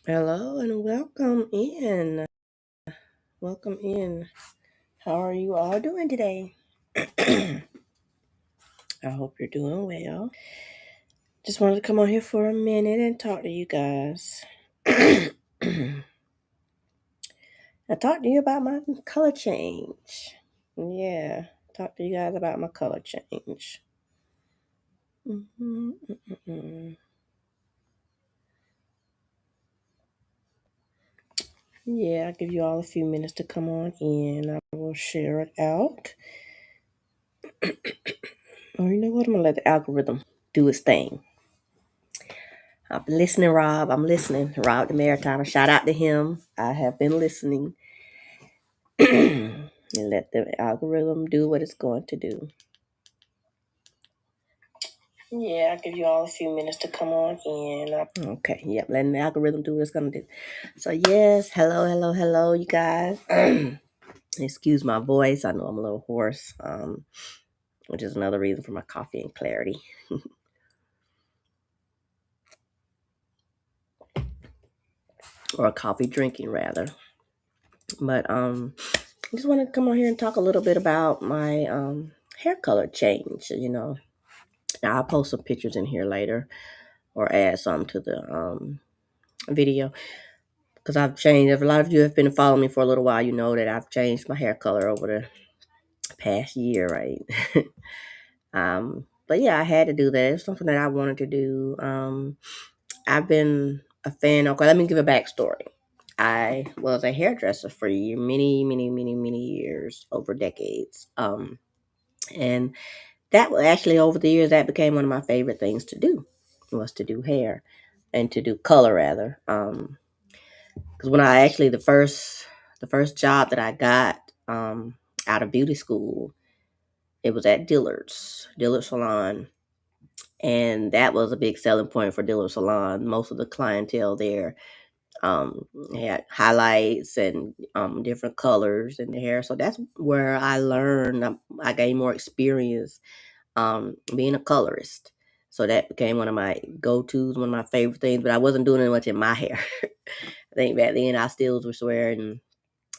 Hello and welcome in. Welcome in. How are you all doing today? I hope you're doing well. Just wanted to come on here for a minute and talk to you guys. I talked to you about my color change. Yeah, talk to you guys about my color change. Mhm, mhm. Yeah, I'll give you all a few minutes to come on in. I will share it out. Or you know what? I'm gonna let the algorithm do its thing. I'm listening, Rob. I'm listening. Rob the Maritime. Shout out to him. I have been listening. And let the algorithm do what it's going to do. Yeah, I'll give you all a few minutes to come on in. Okay, yep, letting the algorithm do what it's going to do. So, yes, hello, you guys. Excuse my voice. I know I'm a little hoarse, which is another reason for my coffee and clarity. Or coffee drinking, rather. But I just want to come on here and talk a little bit about my hair color change. Now I'll post some pictures in here later or add some to the video because I've changed. If a lot of you have been following me for a little while, you know that I've changed my hair color over the past year, right? But yeah, I had to do that. It's something that I wanted to do. I've been a fan. Okay, let me give a backstory. I was a hairdresser for many years, over decades. And that was actually over the years that became one of my favorite things to do, was to do hair and to do color rather. Because when I actually the first job that I got out of beauty school, it was at Dillard Salon, and that was a big selling point for Dillard Salon. Most of the clientele there had highlights and different colors in the hair, so that's where I learned. I gained more experience being a colorist. So that became one of my go-tos, one of my favorite things. But I wasn't doing it much in my hair. I think back then I still was wearing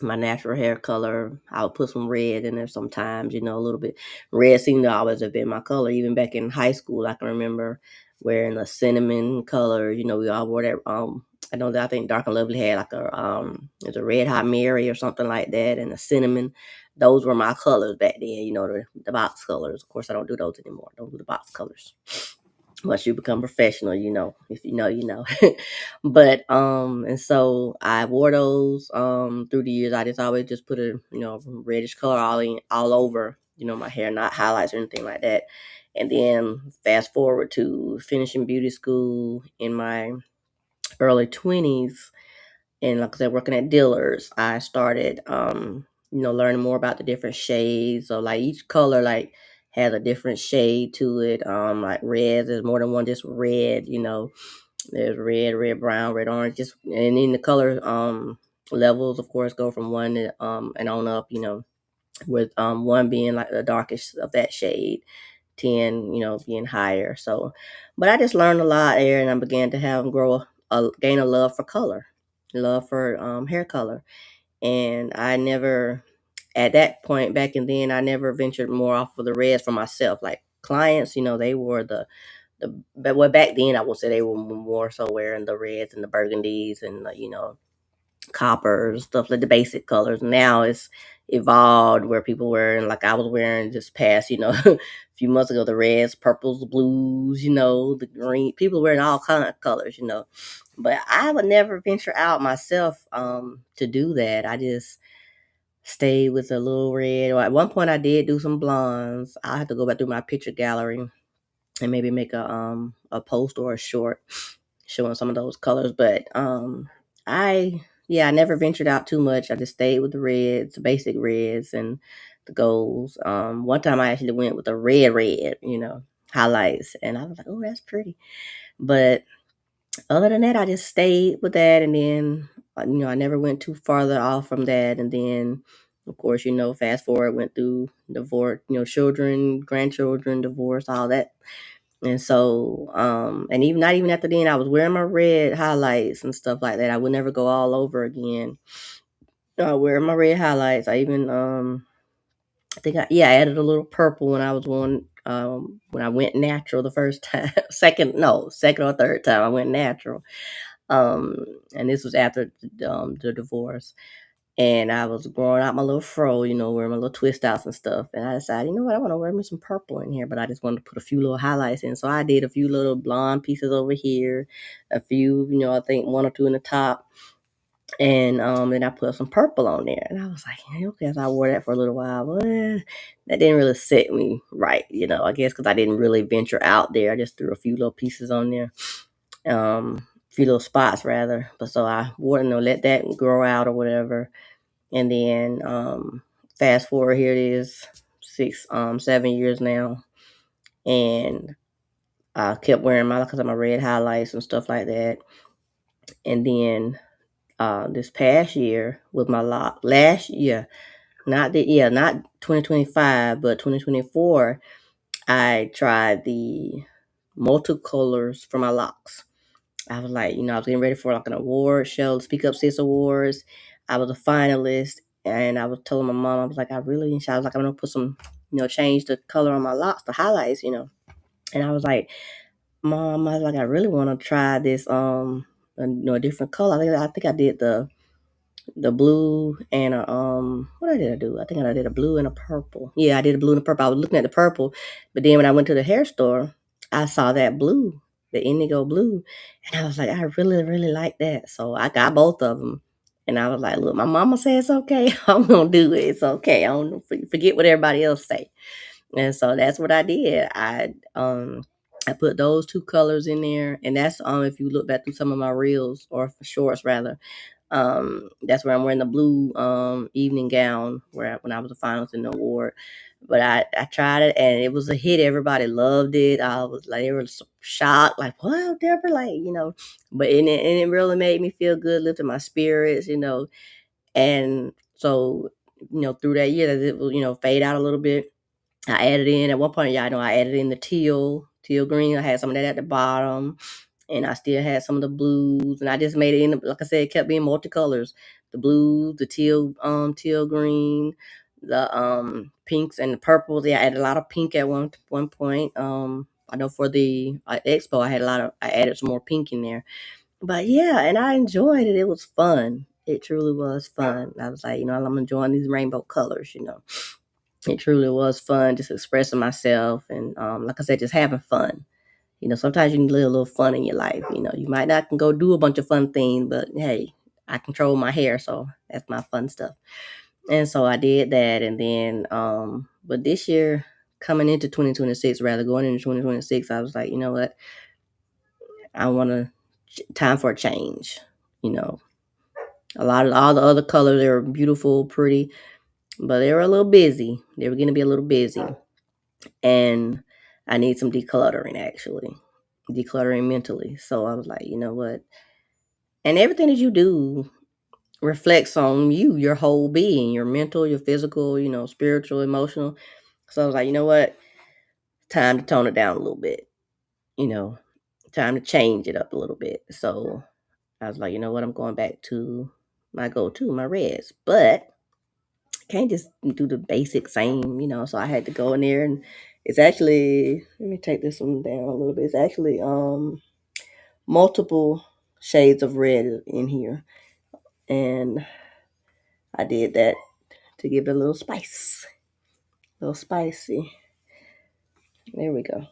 my natural hair color. I would put some red in there sometimes, a little bit. Red seemed to always have been my color. Even back in high school, I can remember wearing a cinnamon color. We all wore that. I know that I think Dark and Lovely had like it's a Red Hot Mary or something like that, and a cinnamon. Those were my colors back then. The box colors. Of course, I don't do those anymore. I don't do the box colors. Once you become professional, if you know, you know. But and so I wore those through the years. I just always just put a reddish color all over my hair, not highlights or anything like that. And then fast forward to finishing beauty school in my early 20s, and like I said, working at Dillard's, I started learning more about the different shades. So like each color like has a different shade to it. Like red, there's more than one just red, there's red brown, red orange, just and then the color levels of course go from one and on up, with one being like the darkest of that shade, 10 being higher. So but I just learned a lot there, and I began to gain a love for color, love for hair color. And I never, at that point back and then, I never ventured more off of the reds for myself. Like clients, they wore but well, back then I would say they were more so wearing the reds and the burgundies and coppers, stuff like the basic colors. Now it's evolved where people wearing, like I was wearing just past, a few months ago, the reds, purples, blues, the green. People wearing all kind of colors, But I would never venture out myself to do that. I just stayed with a little red. Or at one point I did do some blondes. I have to go back through my picture gallery and maybe make a post or a short showing some of those colors. But I I never ventured out too much. I just stayed with the reds, the basic reds and the golds. One time I actually went with a red, highlights, and I was like, oh, that's pretty. But other than that, I just stayed with that, and then I never went too farther off from that. And then of course, fast forward, went through divorce, children, grandchildren, divorce, all that And so, and even not even after then, I was wearing my red highlights and stuff like that. I would never go all over again. Wearing my red highlights. I even I think I added a little purple when I was when I went natural the first time. Second or third time I went natural. Um, and this was after the divorce. And I was growing out my little fro, wearing my little twist outs and stuff. And I decided, you know what, I want to wear me some purple in here, but I just wanted to put a few little highlights in. So I did a few little blonde pieces over here, a few, I think one or two in the top. And then I put some purple on there. And I was like, hey, okay, so I wore that for a little while. But that didn't really sit me right, I guess because I didn't really venture out there. I just threw a few little pieces on there, a few little spots rather. But so I wore, let that grow out or whatever. And then fast forward, here it is 7 years now. And I kept wearing my red highlights and stuff like that. And then this past year with my last year, not 2025, but 2024, I tried the multicolors for my locks. I was like, I was getting ready for like an award show, Speak Up Sis Awards. I was a finalist, and I was telling my mom, I was like, I was like, I'm gonna put some, change the color on my locks, the highlights. And I was like, Mom, I was like, I really want to try this, a different color. I think I did the blue and what did I do? I think I did a blue and a purple. Yeah, I did a blue and a purple. I was looking at the purple, but then when I went to the hair store, I saw that blue, the indigo blue, and I was like, I really, really like that. So I got both of them, and I was like, look, my mama said it's okay. I'm gonna do it. It's okay. I don't forget what everybody else say. And so that's what I did. I put those two colors in there, and that's if you look back through some of my reels or shorts rather, that's where I'm wearing the blue evening gown when I was a finalist in the award. But I tried it and it was a hit. Everybody loved it. I was like, they were shocked, like, wow, Deborah, like, but and it really made me feel good, lifted my spirits. And so, through that year, that it will, fade out a little bit. I added in at one point, y'all know I added in the teal green. I had some of that at the bottom, and I still had some of the blues, and I just made it in. Like I said, it kept being multicolors: the blues, the teal green, the pinks and the purples. Yeah, I added a lot of pink at one point. I know for the expo, I added some more pink in there. But yeah, and I enjoyed it. It was fun. It truly was fun. I was like, I'm enjoying these rainbow colors. It truly was fun just expressing myself and like I said, just having fun. Sometimes you need a little fun in your life. You might not can go do a bunch of fun things, but hey, I control my hair, so that's my fun stuff. And so I did that, and then but this year, coming into 2026, rather going into 2026, I was like, you know what, I want to time for a change. You know, all the other colors, they were beautiful, pretty, but they were a little busy. They were going to be a little busy, and I need some decluttering, actually, decluttering mentally. So I was like, you know what? And everything that you do reflects on you, your whole being, your mental, your physical, spiritual, emotional. So I was like, you know what? Time to tone it down a little bit, you know, time to change it up a little bit. So I was like, you know what? I'm going back to my go to, my reds. But can't just do the basic same. So I had to go in there, and it's actually, let me take this one down a little bit. It's actually multiple shades of red in here. And I did that to give it a little spice. A little spicy. There we go.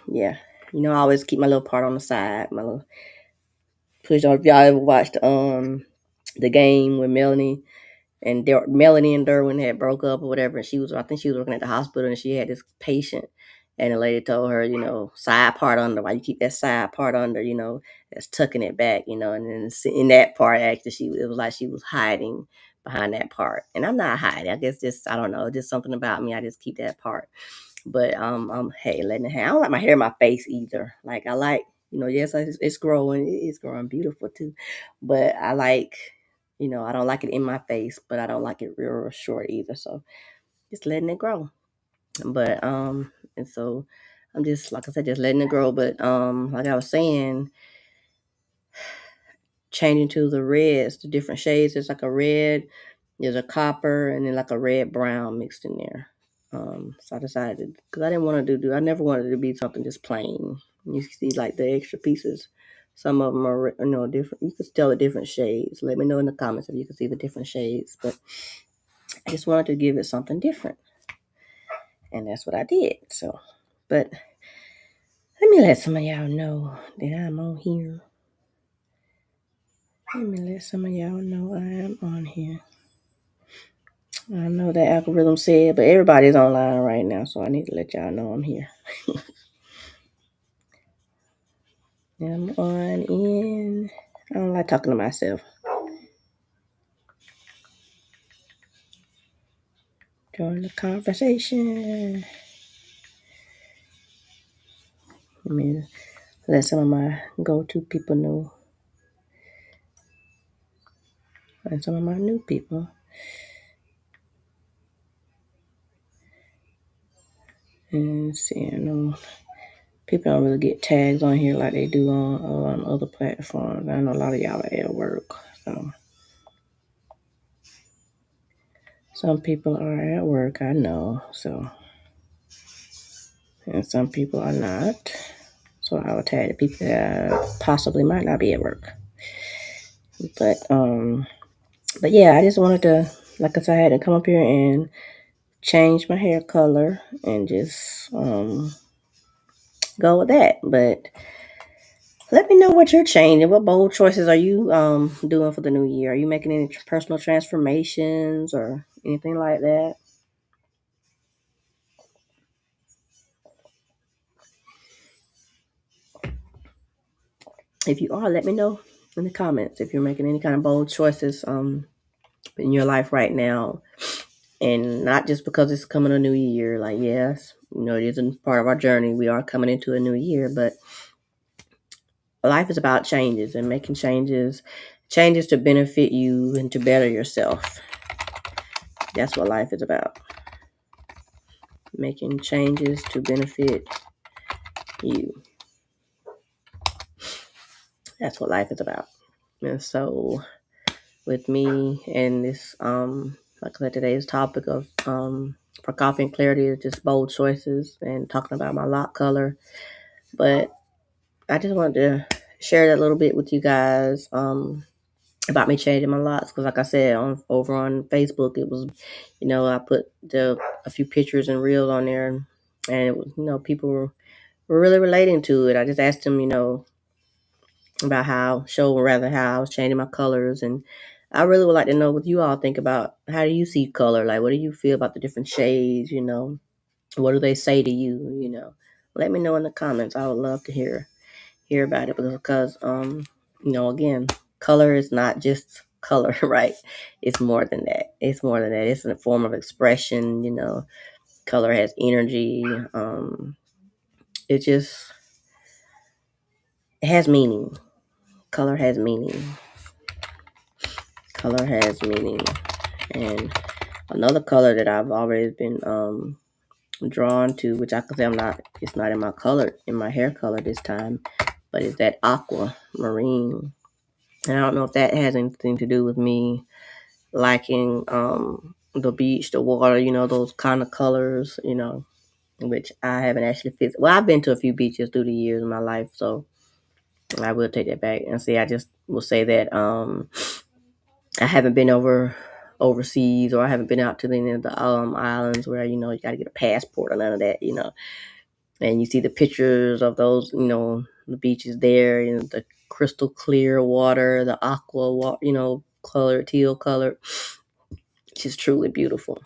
Yeah. I always keep my little part on the side, my little push on. If y'all ever watched the game with Melanie and Derwin had broke up or whatever, and I think she was working at the hospital, and she had this patient, and the lady told her, side part under, why you keep that side part under, that's tucking it back, and then in that part, actually, it was like she was hiding behind that part, and I'm not hiding. I guess just, I don't know, just something about me. I just keep that part, but hey, letting it hang. I don't like my hair in my face either. Like I like, yes, it's growing, it's growing beautiful too, but I like. I don't like it in my face, but I don't like it real short either. So just letting it grow. But and so I'm just, like I said, just letting it grow. But like I was saying, changing to the reds, the different shades. There's like a red, there's a copper, and then like a red brown mixed in there. So I decided, because I didn't want to I never wanted it to be something just plain. You see like the extra pieces. Some of them are, different. You can tell the different shades. Let me know in the comments if you can see the different shades. But I just wanted to give it something different. And that's what I did. So, but let me let some of y'all know that I'm on here. Let me let some of y'all know I am on here. I know that algorithm said, but everybody's online right now, so I need to let y'all know I'm here. I'm on in. I don't like talking to myself. Join the conversation. Let me let some of my go-to people know. And some of my new people. And see, I know people don't really get tags on here like they do on other platforms. I know a lot of y'all are at work, so some people are at work, I know, so, and some people are not. So I will tag the people that possibly might not be at work. But yeah, I just wanted to, like I said, I had to come up here and change my hair color and just go with that. But let me know what you're changing. What bold choices are you doing for the new year? Are you making any personal transformations or anything like that? If you are, let me know in the comments if you're making any kind of bold choices in your life right now. And not just because it's coming a new year. Like, yes, it isn't part of our journey. We are coming into a new year, but life is about changes and making changes to benefit you and to better yourself. That's what life is about. Making changes to benefit you. That's what life is about. And so with me and this like I said, today's topic of for coffee and clarity is just bold choices and talking about my lock color. But I just wanted to share that a little bit with you guys about me changing my locks, because like I said, over on Facebook, it was, I put a few pictures and reels on there, and it was, people were really relating to it. I just asked them, about how I was changing my colors, and I really would like to know what you all think about, how do you see color? Like, what do you feel about the different shades? What do they say to you? Let me know in the comments. I would love to hear about it, because again, color is not just color. Right? It's more than that. It's a form of expression. Color has energy. It just, it has meaning. Color has meaning. And another color that I've always been drawn to, which I could say it's not in my hair color this time, but it's that aquamarine. And I don't know if that has anything to do with me liking the beach, the water, those kind of colors, which I haven't actually fixed. Well, I've been to a few beaches through the years of my life, so I will take that back and say, I just will say that I haven't been overseas, or I haven't been out to any of the islands where you got to get a passport or none of that, and you see the pictures of those, the beaches there, the crystal clear water, the aqua water, color, teal color. It's just truly beautiful.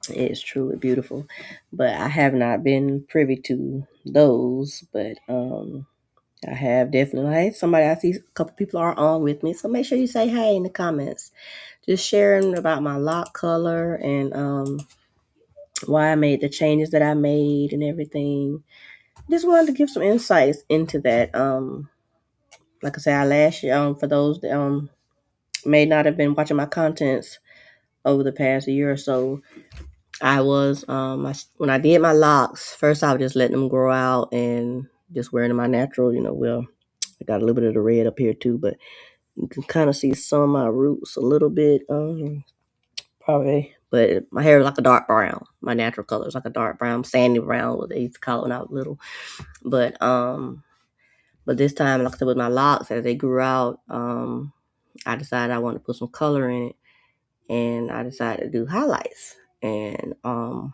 It is truly beautiful. But I have not been privy to those. But I have definitely. Hey, somebody, I see a couple people are on with me. So make sure you say hey in the comments. Just sharing about my lock color and why I made the changes that I made and everything. Just wanted to give some insights into that. Like I said, last year, for those that may not have been watching my contents over the past year or so, I was when I did my locks, first I was just letting them grow out and just wearing them my natural, well, I got a little bit of the red up here too, but you can kind of see some of my roots a little bit, probably. But my hair is like a dark brown. My natural color is like a dark brown, sandy brown, what they used to call it when I was little. But this time, like I said, with my locks, as they grew out, I decided I wanted to put some color in it, and I decided to do highlights. And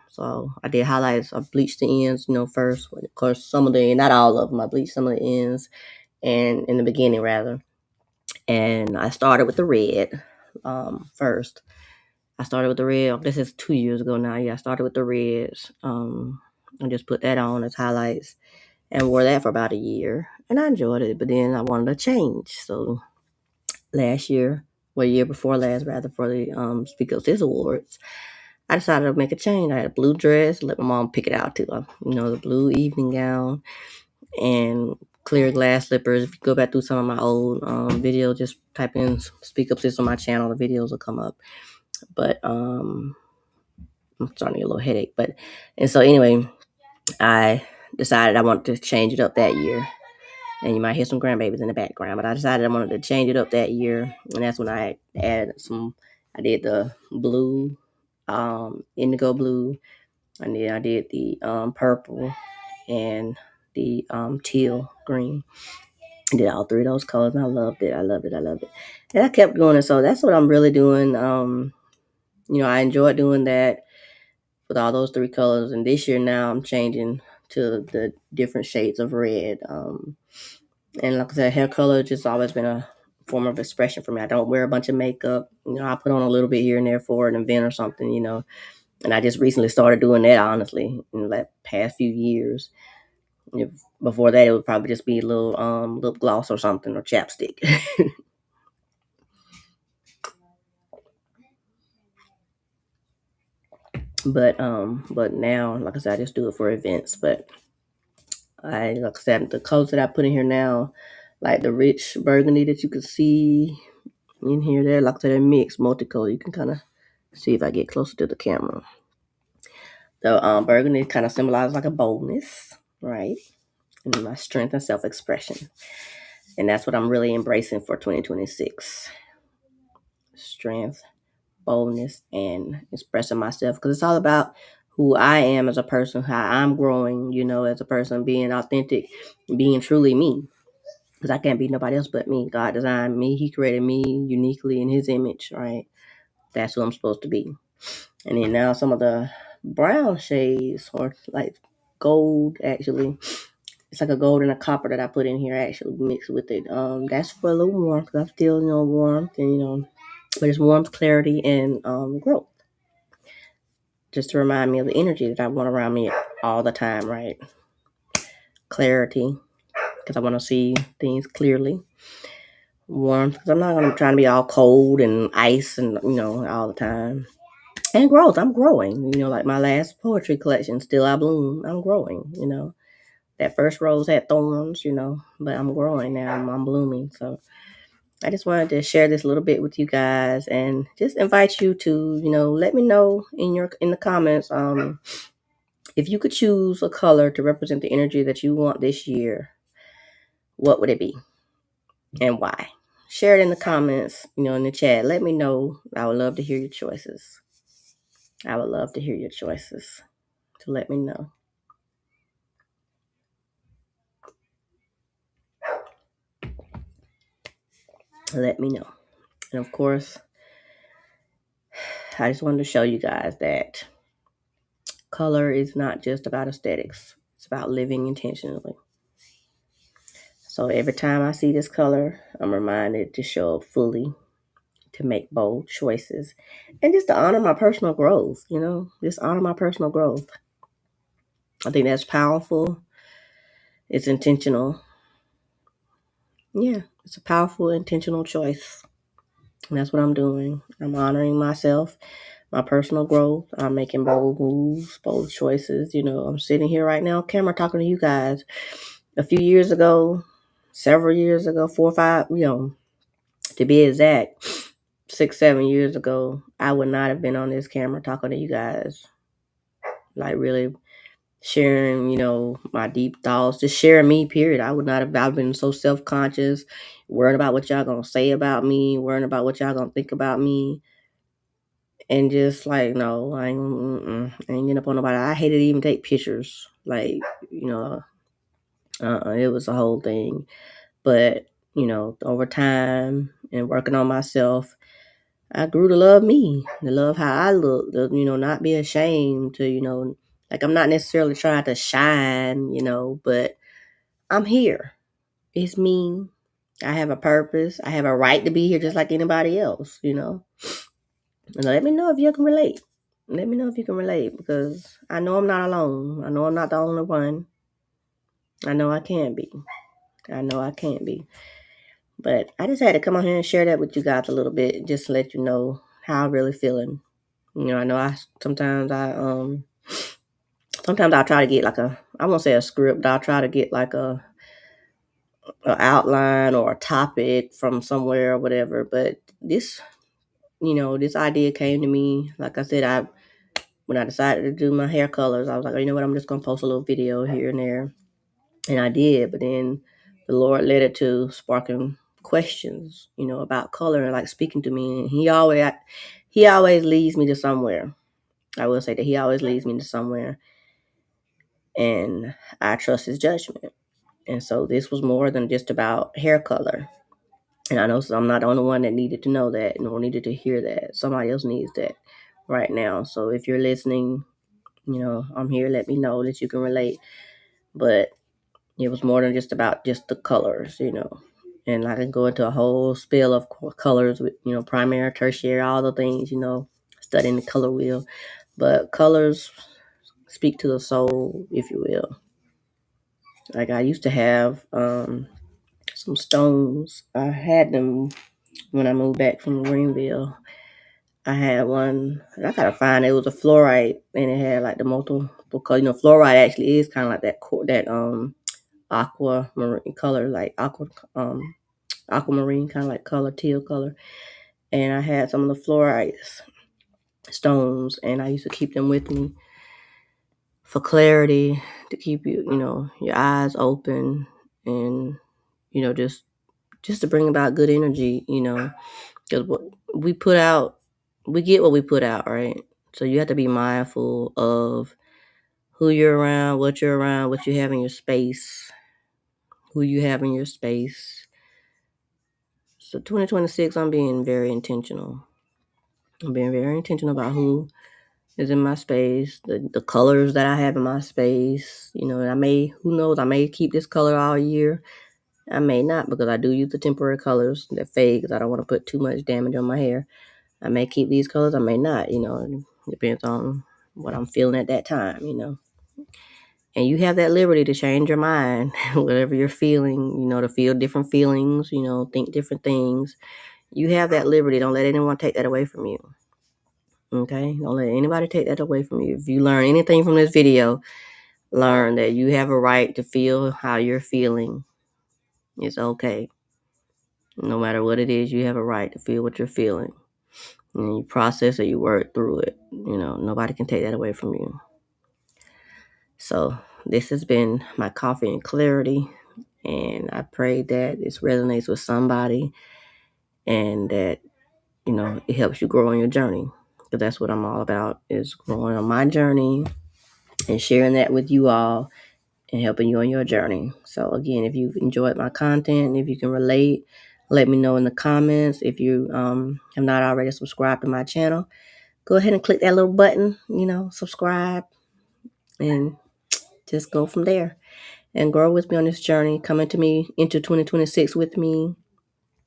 so I did highlights. I bleached the ends, first. Of course, some of the, not all of them, I bleached some of the ends, and in the beginning rather. And I started with the red first. I started with the red. This is 2 years ago now. Yeah, I started with the reds. I just put that on as highlights and wore that for about a year, and I enjoyed it. But then I wanted to change, so last year, well, year before last, rather, for the Speak Up Sis Awards, I decided to make a change. I had a blue dress, let my mom pick it out too. The blue evening gown and clear glass slippers. If you go back through some of my old videos, just type in Speak Up Sis on my channel, the videos will come up. But I'm starting to get a little headache. And so anyway, I decided I wanted to change it up that year. And you might hear some grandbabies in the background, but I decided I wanted to change it up that year, and that's when I added some. I did the blue, indigo blue, and then I did the purple and the teal green. I did all three of those colors, and I loved it. I loved it. I loved it, and I kept going. And so that's what I'm really doing. I enjoyed doing that with all those three colors, and this year now I'm changing to the different shades of red. And like I said, hair color just always been a form of expression for me. I don't wear a bunch of makeup. I put on a little bit here and there for an event or something. And I just recently started doing that, honestly, in the past few years. Before that, it would probably just be a little lip gloss or something, or chapstick. But now, like I said, I just do it for events. But like I said, the colors that I put in here now, like the rich burgundy that you can see in here, there, like I said, they're mixed, multicolor. You can kind of see if I get closer to the camera. The burgundy kind of symbolizes like a boldness, right? And my strength and self-expression. And that's what I'm really embracing for 2026. Strength, boldness, and expressing myself. Because it's all about who I am as a person, how I'm growing, as a person, being authentic, being truly me. Because I can't be nobody else but me. God designed me. He created me uniquely in his image, right? That's who I'm supposed to be. And then now some of the brown shades, or like gold, actually. It's like a gold and a copper that I put in here, actually mixed with it. That's for a little warmth, because I'm still, warmth, and but it's warmth, clarity, and growth. Just to remind me of the energy that I want around me all the time, right? Clarity, because I want to see things clearly. Warmth, because I'm not going to try to be all cold and ice and, all the time. And growth, I'm growing. Like my last poetry collection, Still I Bloom, I'm growing. That first rose had thorns, but I'm growing now. I'm blooming. So I just wanted to share this a little bit with you guys, and just invite you to, let me know in the comments, if you could choose a color to represent the energy that you want this year, what would it be and why? Share it in the comments, in the chat. Let me know. I would love to hear your choices. I would love to hear your choices. To let me know. Let me know. And of course, I just wanted to show you guys that color is not just about aesthetics. It's about living intentionally. So every time I see this color, I'm reminded to show up fully, to make bold choices, and just to honor my personal growth, just honor my personal growth. I think that's powerful. It's intentional. Yeah, it's a powerful, intentional choice. And that's what I'm doing. I'm honoring myself, my personal growth. I'm making bold moves, bold choices. I'm sitting here right now, camera, talking to you guys. A few years ago, several years ago, 4 or 5, to be exact, 6, 7 years ago, I would not have been on this camera talking to you guys. like really sharing, my deep thoughts, just sharing me, period. I would not have, I've been so self-conscious, worrying about what y'all gonna say about me, worrying about what y'all gonna think about me. And just like, no, I ain't getting up on nobody. I hated to even take pictures. Like, you know, it was a whole thing. But, over time and working on myself, I grew to love me, to love how I look, to, not be ashamed to, like I'm not necessarily trying to shine, but I'm here. It's me. I have a purpose. I have a right to be here just like anybody else. And let me know if you can relate. Let me know if you can relate because I know I'm not alone. I know I'm not the only one. I know I can't be. I know I can't be. But I just had to come on here and share that with you guys a little bit, just to let you know how I'm really feeling. I know sometimes I'll try to get like I won't say a script. I'll try to get like a outline or a topic from somewhere or whatever. But this idea came to me. Like I said, when I decided to do my hair colors, I was like, you know what, I'm just gonna post a little video here and there. And I did, but then the Lord led it to sparking questions, about color and like speaking to me. And he always leads me to somewhere. I will say that he always leads me to somewhere, and I trust his judgment. And so this was more than just about hair color. And I know I'm not the only one that needed to know that, nor needed to hear that. Somebody else needs that right now. So if you're listening, I'm here. Let me know that you can relate. But it was more than just about just the colors. And I can go into a whole spiel of colors with, primary, tertiary, all the things, studying the color wheel. But colors speak to the soul, if you will. Like I used to have some stones. I had them when I moved back from Greenville. I had one, and I gotta find it. It was a fluorite, and it had like the multiple color. Fluorite actually is kind of like that aquamarine color, like aquamarine kind of like color, teal color. And I had some of the fluorite stones, and I used to keep them with me for clarity, to keep your eyes open, and just to bring about good energy. Because what we put out, we get what we put out, right? So you have to be mindful of who you're around, what you're around, what you have in your space, who you have in your space. So 2026, I'm being very intentional. I'm being very intentional about who is in my space, the colors that I have in my space. Who knows, I may keep this color all year. I may not, because I do use the temporary colors that fade because I don't want to put too much damage on my hair. I may keep these colors, I may not, it depends on what I'm feeling at that time. And you have that liberty to change your mind, whatever you're feeling, to feel different feelings, think different things. You have that liberty. Don't let anyone take that away from you. Okay? Don't let anybody take that away from you. If you learn anything from this video, learn that you have a right to feel how you're feeling. It's okay. No matter what it is, you have a right to feel what you're feeling. And you process it, you work through it. Nobody can take that away from you. So this has been my coffee and clarity. And I pray that this resonates with somebody and that, it helps you grow on your journey. Because that's what I'm all about, is growing on my journey and sharing that with you all and helping you on your journey. So again, if you've enjoyed my content, if you can relate, let me know in the comments. If you have not already subscribed to my channel, go ahead and click that little button, subscribe, and just go from there and grow with me on this journey. Come into 2026 with me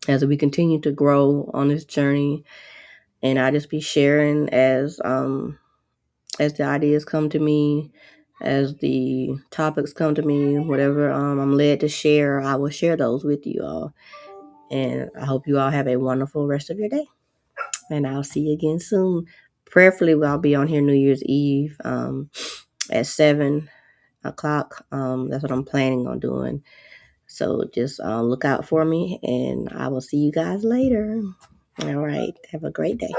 as we continue to grow on this journey. And I'll just be sharing as the ideas come to me, as the topics come to me, whatever I'm led to share, I will share those with you all. And I hope you all have a wonderful rest of your day. And I'll see you again soon. Prayerfully, I'll be on here New Year's Eve at 7 o'clock. That's what I'm planning on doing. So just look out for me, and I will see you guys later. All right. Have a great day.